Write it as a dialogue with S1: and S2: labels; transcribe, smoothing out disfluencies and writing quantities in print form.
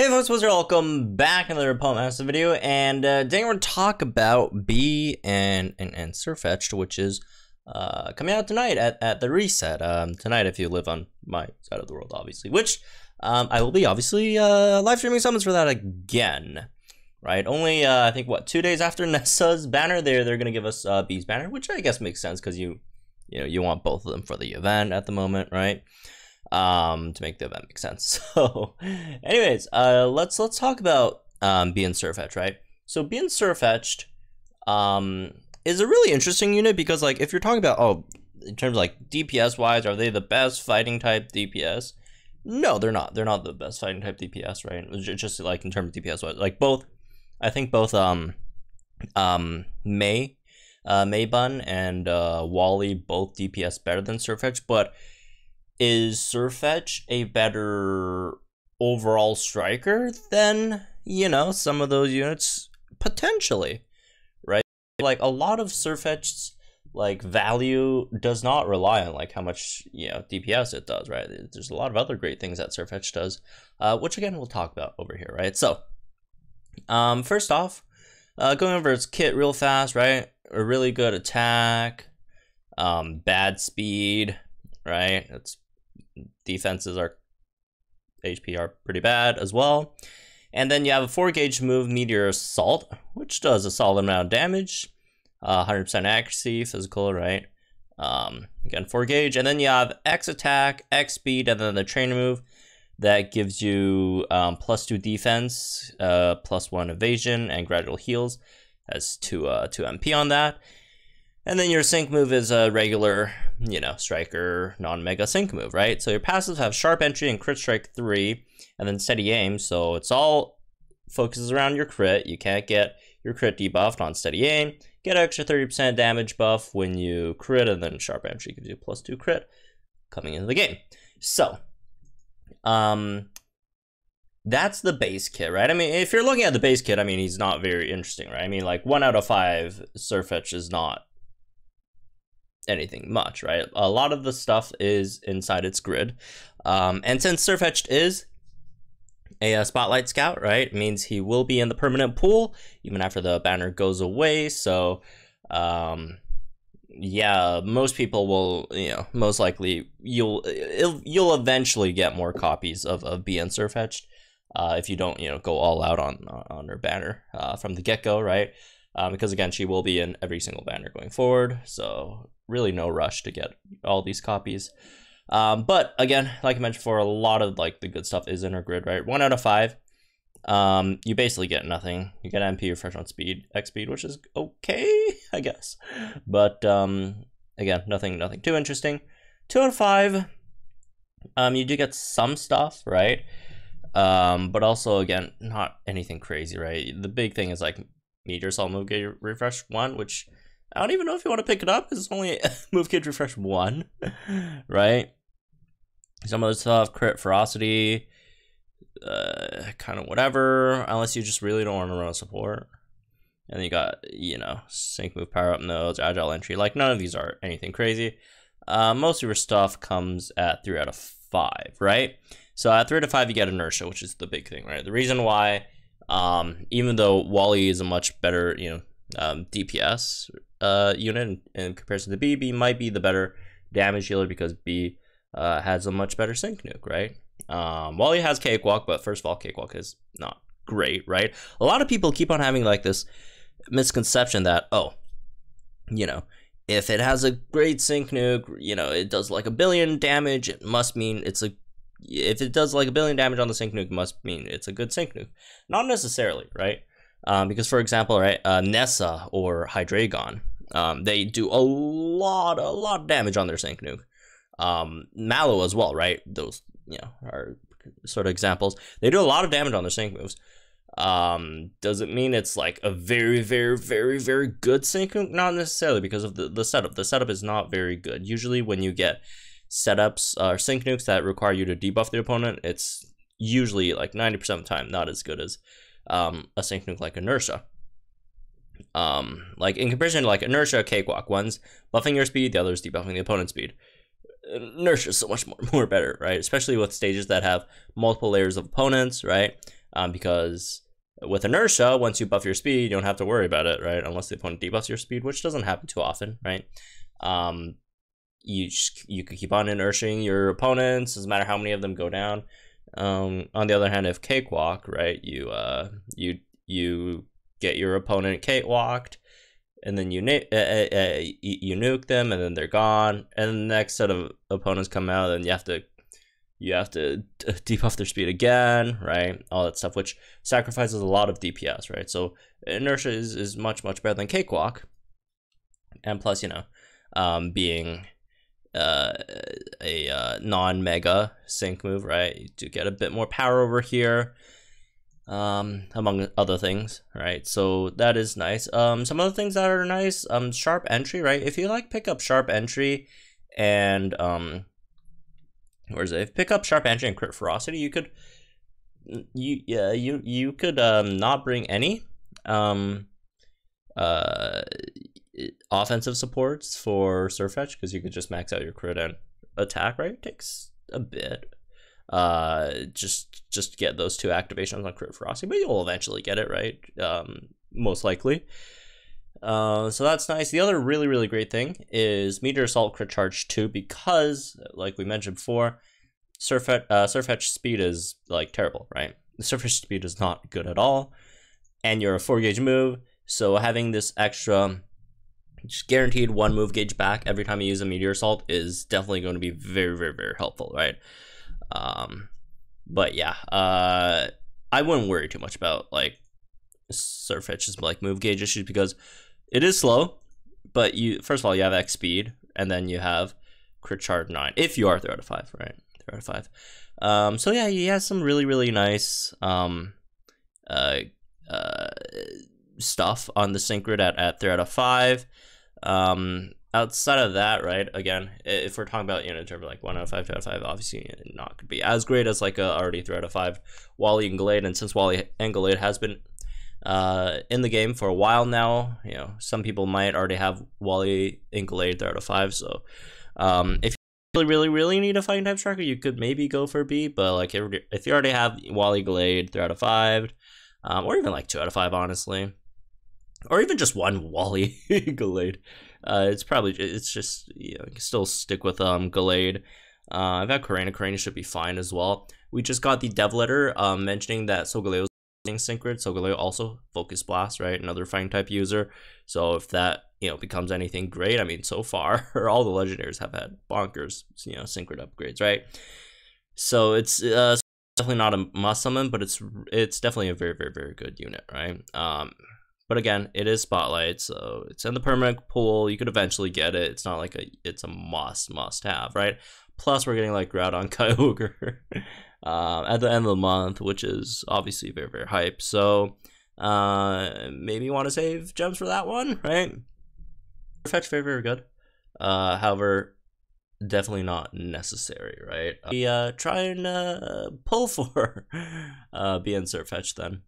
S1: Hey folks, what's up? Welcome back to another Opponent Master video, and today we're going to talk about Bee and Sirfetch'd, which is coming out tonight at the reset. Tonight, if you live on my side of the world, obviously, which I will be obviously live streaming summons for that again, right? Only I think what 2 days after Nessa's banner, they're going to give us Bee's banner, which I guess makes sense because you want both of them for the event at the moment, right? To make the event make sense. So anyways, let's talk about Bee and Sirfetch'd, right? So Bee and Sirfetch'd is a really interesting unit because, like, if you're talking about in terms of like DPS wise, are they the best fighting type DPS? No, they're not the best fighting type DPS, right? Just like in terms of DPS wise, like I think both Mei Bun and Wally both DPS better than Sirfetch'd, but is Sirfetch'd a better overall striker than, some of those units? Potentially, right? Like, a lot of Sirfetch'd's like value does not rely on like how much DPS it does, right? There's a lot of other great things that Sirfetch'd does, which again we'll talk about over here, right? So first off, going over its kit real fast, right? A really good attack, bad speed, right? It's defenses are HP are pretty bad as well. And then you have a 4-gauge move, Meteor Assault, which does a solid amount of damage, 100% accuracy, physical, right? Again, 4-gauge. And then you have X attack, X speed, and then the trainer move that gives you +2 defense, +1 evasion, and gradual heals. Has 2 MP on that. And then your sync move is a regular, striker, non-mega sync move, right? So your passives have Sharp Entry and Crit Strike 3, and then Steady Aim. So it's all focuses around your crit. You can't get your crit debuffed on Steady Aim. Get an extra 30% damage buff when you crit, and then Sharp Entry gives you +2 crit coming into the game. So, that's the base kit, right? I mean, if you're looking at the base kit, I mean, he's not very interesting, right? I mean, like 1 out of 5, Sirfetch'd is not anything much, right? A lot of the stuff is inside its grid, and since Sirfetch'd is a Spotlight Scout, right, it means he will be in the permanent pool even after the banner goes away. So yeah, most people will, most likely you'll eventually get more copies of Bee and Sirfetch'd if you don't go all out on her banner from the get-go, right? Because again, she will be in every single banner going forward, so really no rush to get all these copies. But again, like I mentioned before, a lot of like the good stuff is in her grid, right? 1 out of 5, you basically get nothing. You get MP refresh on speed, X speed, which is okay, I guess. But again, nothing too interesting. 2 out of 5, you do get some stuff, right? But also again, not anything crazy, right? The big thing is like Meteor Assault move gauge refresh 1, which I don't even know if you want to pick it up because it's only move gauge refresh 1, right? Some of the stuff, crit ferocity, kind of whatever, unless you just really don't want to run a support. And then you got, sync move, power up nodes, agile entry. Like, none of these are anything crazy. Most of your stuff comes at 3 out of 5, right? So at 3 out of 5, you get inertia, which is the big thing, right? The reason why, even though Wally is a much better, DPS unit in comparison to Bee, Bee might be the better damage healer because Bee has a much better sync nuke, right? Wally has Cakewalk, but first of all, Cakewalk is not great, right? A lot of people keep on having like this misconception that, if it has a great sync nuke, it does like 1 billion damage, it must mean it's a if it does like 1 billion damage on the sync nuke, must mean it's a good sync nuke. Not necessarily, right? Because for example, right, Nessa or Hydreigon, they do a lot of damage on their sync nuke. Mallow as well, right? Those are sort of examples. They do a lot of damage on their sync moves. Does it mean it's like a very good sync nuke? Not necessarily, because of the setup. The setup is not very good. Usually when you get setups or sync nukes that require you to debuff the opponent, it's usually like 90% of the time not as good as a sync nuke like Inertia. Like in comparison to like Inertia, Cakewalk, one's buffing your speed, the other is debuffing the opponent's speed. Inertia is so much more better, right? Especially with stages that have multiple layers of opponents, right? because with inertia, once you buff your speed, you don't have to worry about it, right? Unless the opponent debuffs your speed, which doesn't happen too often, right? You could keep on inertiating your opponents, doesn't matter how many of them go down. On the other hand, if cakewalk, right, you get your opponent cakewalked, and then you nuke them, and then they're gone, and the next set of opponents come out, and you have to debuff their speed again, right? All that stuff, which sacrifices a lot of DPS, right? So inertia is much better than cakewalk, and plus, you know, being a non-mega sync move, right? You do get a bit more power over here, among other things, right? So that is nice. Some other things that are nice, sharp entry, right? If you like pick up sharp entry and where is it? If pick up sharp entry and crit ferocity, you could you could not bring any offensive supports for Surfetch, because you could just max out your crit and attack, right? It takes a bit. Just get those 2 activations on crit ferocity, but you'll eventually get it, right? Most likely. So that's nice. The other really great thing is Meteor Assault crit charge 2, because like we mentioned before, Surfetch speed is like terrible, right? The Surfetch speed is not good at all, and you're a 4 gauge move, so having this extra just guaranteed 1 move gauge back every time you use a Meteor Assault is definitely going to be very helpful, right? But yeah, I wouldn't worry too much about like Surfetch's like move gauge issues, because it is slow, but first of all you have X speed, and then you have crit charge 9 if you are 3 out of 5, right? 3 out of 5. So yeah, he has some really nice stuff on the sync grid at 3 out of 5. Outside of that, right, again, if we're talking about, you know, in terms of like 1 out of 5, 2 out of 5, obviously not gonna be as great as like a already 3 out of 5 Wally and Gallade. And since Wally and Gallade has been in the game for a while now, you know, some people might already have Wally and Gallade 3 out of 5. So if you really need a fighting type striker, you could maybe go for B, but like if you already have Wally Gallade 3 out of 5, or even like 2 out of 5, honestly, or even just 1 Wally Gallade, it's just, you know, you can still stick with Gallade. I've got Karena. Karena should be fine as well. We just got the dev letter mentioning that Solgaleo is sync grid. Solgaleo also Focus Blast, right? Another fighting type user. So if that, you know, becomes anything great, I mean, so far all the legendaries have had bonkers, you know, sync grid upgrades, right? So it's definitely not a must summon, but it's definitely a very good unit, right? But again, it is Spotlight, so it's in the permanent pool. You could eventually get it. It's not like it's a must have, right? Plus, we're getting like Groudon Kyogre at the end of the month, which is obviously very hype. So maybe you want to save gems for that one, right? Fetch very good. However, definitely not necessary, right? We try and pull for BN Surfetch then.